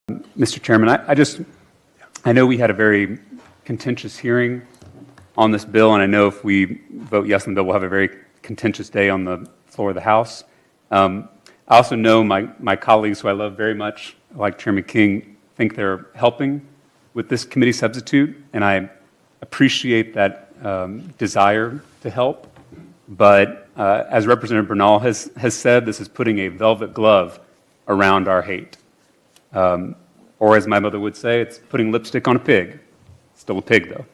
Mr. Chairman, I know we had a very contentious hearing on this bill, and I know if we vote yes on the bill, we'll have a very contentious day on the floor of the House. I also know my colleagues, who I love very much, like Chairman King, think they're helping with this committee substitute, and I appreciate that desire to help. But as Representative Bernal has said, this is putting a velvet glove around our hate. Or as my mother would say, it's putting lipstick on a pig. Still a pig, though.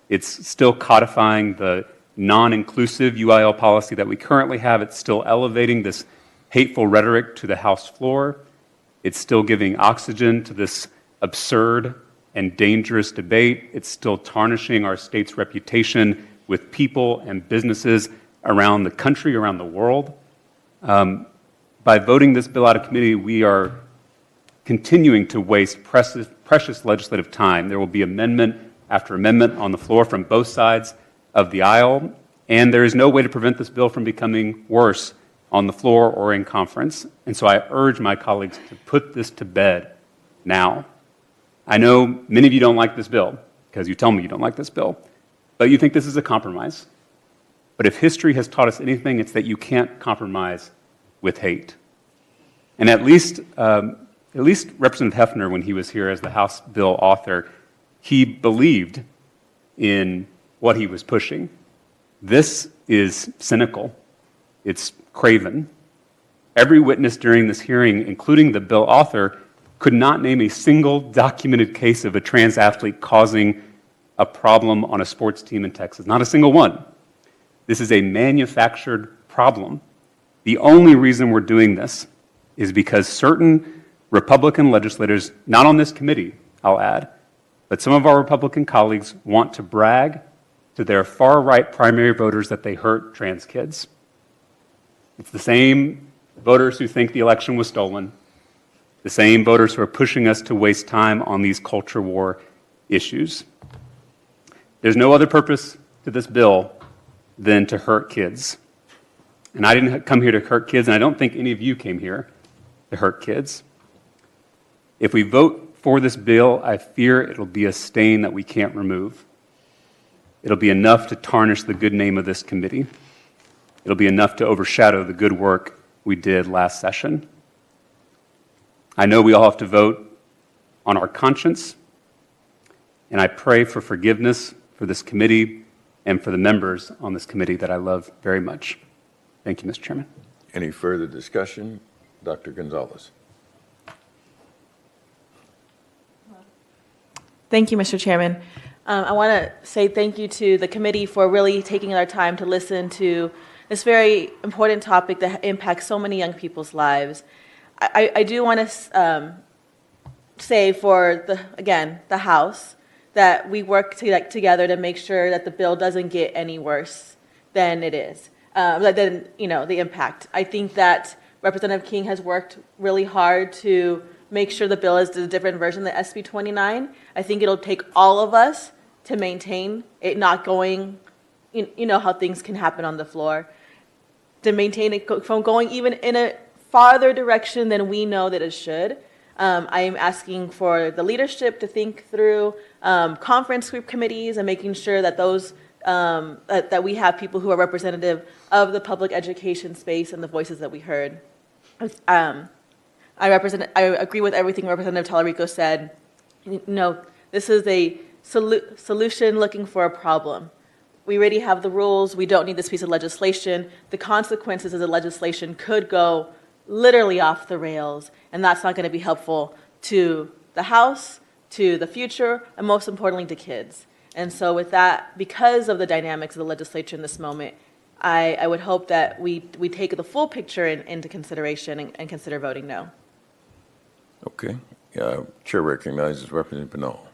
It's still codifying the non-inclusive UIL policy that we currently have. It's still elevating this hateful rhetoric to the House floor. It's still giving oxygen to this absurd and dangerous debate. It's still tarnishing our state's reputation with people and businesses around the country, around the world. By voting this bill out of committee, we are continuing to waste precious legislative time. There will be amendment after amendment on the floor from both sides of the aisle, and there is no way to prevent this bill from becoming worse on the floor or in conference. And so I urge my colleagues to put this to bed now. I know many of you don't like this bill, because you tell me you don't like this bill, but you think this is a compromise. But if history has taught us anything, it's that you can't compromise with hate. And at least Representative Hefner, when he was here as the House bill author, he believed in what he was pushing. This is cynical. It's craven. Every witness during this hearing, including the bill author, could not name a single documented case of a trans athlete causing a problem on a sports team in Texas. Not a single one. This is a manufactured problem. The only reason we're doing this is because certain Republican legislators, not on this committee, I'll add, but some of our Republican colleagues want to brag to their far-right primary voters that they hurt trans kids. It's the same voters who think the election was stolen, the same voters who are pushing us to waste time on these culture war issues. There's no other purpose to this bill than to hurt kids. And I didn't come here to hurt kids, and I don't think any of you came here to hurt kids. If we vote for this bill, I fear it'll be a stain that we can't remove. It'll be enough to tarnish the good name of this committee. It'll be enough to overshadow the good work we did last session. I know we all have to vote on our conscience, and I pray for forgiveness for this committee and for the members on this committee that I love very much. Thank you, Mr. Chairman. Any further discussion? Dr. Gonzalez. Thank you, Mr. Chairman. I want to say thank you to the committee for really taking our time to listen to this very important topic that impacts so many young people's lives. I do want to say for, the House, that we work together to make sure that the bill doesn't get any worse than it is, than the impact. I think that Representative King has worked really hard to make sure the bill is a different version than SB 29. I think it'll take all of us to maintain it not going, you know how things can happen on the floor, to maintain it from going even in a farther direction than we know that it should. I am asking for the leadership to think through conference group committees and making sure that those that we have people who are representative of the public education space and the voices that we heard. I agree with everything Representative Talarico said. This is a solution looking for a problem. We already have the rules. We don't need this piece of legislation. The consequences of the legislation could go literally off the rails, and that's not going to be helpful to the House, to the future, and most importantly to kids. And so with that, because of the dynamics of the legislature in this moment, I would hope that we take the full picture into consideration and consider voting no. Okay. Chair recognizes Representative Bernal.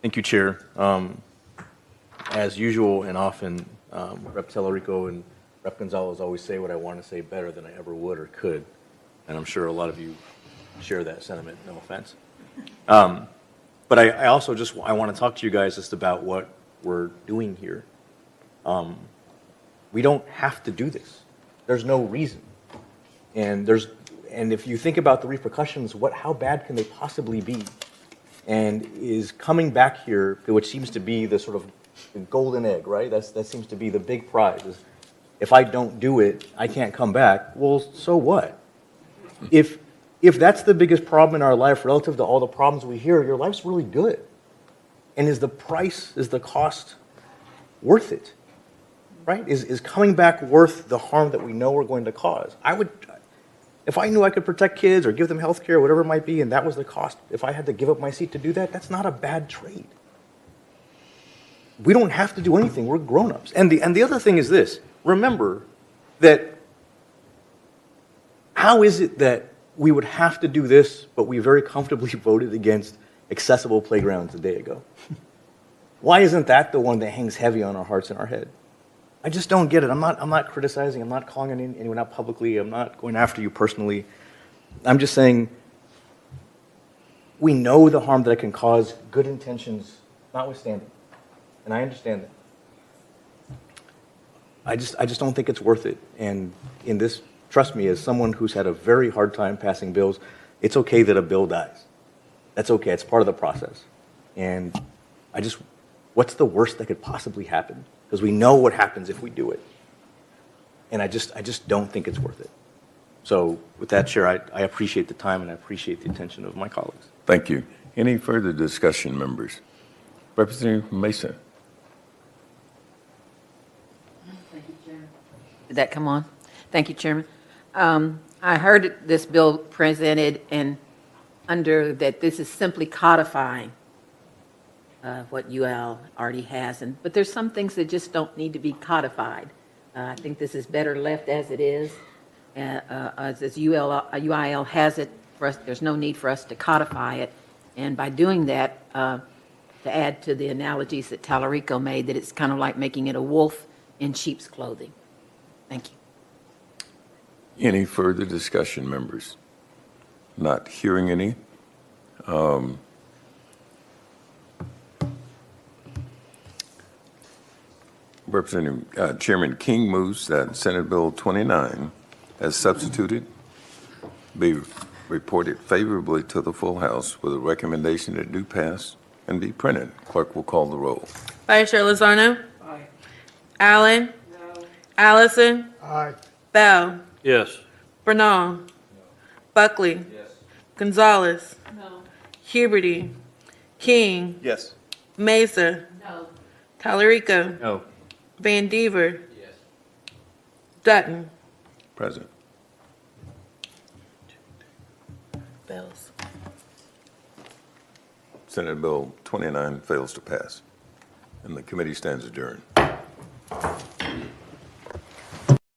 Thank you, Chair. As usual and often, Rep. Talarico and Rep. Gonzalez always say what I want to say better than I ever would or could, and I'm sure a lot of you share that sentiment, no offense. But I also I want to talk to you guys just about what we're doing here. We don't have to do this. There's no reason. And And if you think about the repercussions, how bad can they possibly be? And is coming back here, which seems to be the sort of the golden egg, right? That seems to be the big prize. Is if I don't do it, I can't come back. Well, so what? If that's the biggest problem in our life relative to all the problems we hear, your life's really good. And is the cost worth it? Right? Is coming back worth the harm that we know we're going to cause? If I knew I could protect kids or give them health care, whatever it might be, and that was the cost, if I had to give up my seat to do that, that's not a bad trade. We don't have to do anything. We're grown-ups. And the other thing is this. Remember that how is it that we would have to do this, but we very comfortably voted against accessible playgrounds a day ago? Why isn't that the one that hangs heavy on our hearts and our head? I just don't get it. I'm not criticizing. I'm not calling anyone out publicly. I'm not going after you personally. I'm just saying we know the harm that it can cause, good intentions notwithstanding. And I understand that. I just don't think it's worth it. And in this, trust me, as someone who's had a very hard time passing bills, it's okay that a bill dies. That's okay. It's part of the process. And what's the worst that could possibly happen? Because we know what happens if we do it. And I just don't think it's worth it. So with that, Chair, I appreciate the time and I appreciate the attention of my colleagues. Thank you. Any further discussion, members? Representative Mesa. Did that come on? Thank you, Chairman. I heard this bill presented and under that this is simply codifying what UL already has, but there's some things that just don't need to be codified. I think this is better left as it is. As UIL has it, for us, there's no need for us to codify it. And by doing that, to add to the analogies that Talarico made, that it's kind of like making it a wolf in sheep's clothing. Thank you. Any further discussion, members? Not hearing any. Representative Chairman King moves that Senate Bill 29, as substituted, be reported favorably to the full House with a recommendation that do pass and be printed. Clerk will call the roll. Vice Chair Lozano? Aye. Allen? No. Allison? Aye. Bell? Yes. Bernal? Buckley? Yes. Gonzalez? No. Huberty? King? Yes. Mesa? No. Talarico? No. Van Dever? Yes. Dutton? Present. Bells. Senate Bill 29 fails to pass, and the committee stands adjourned.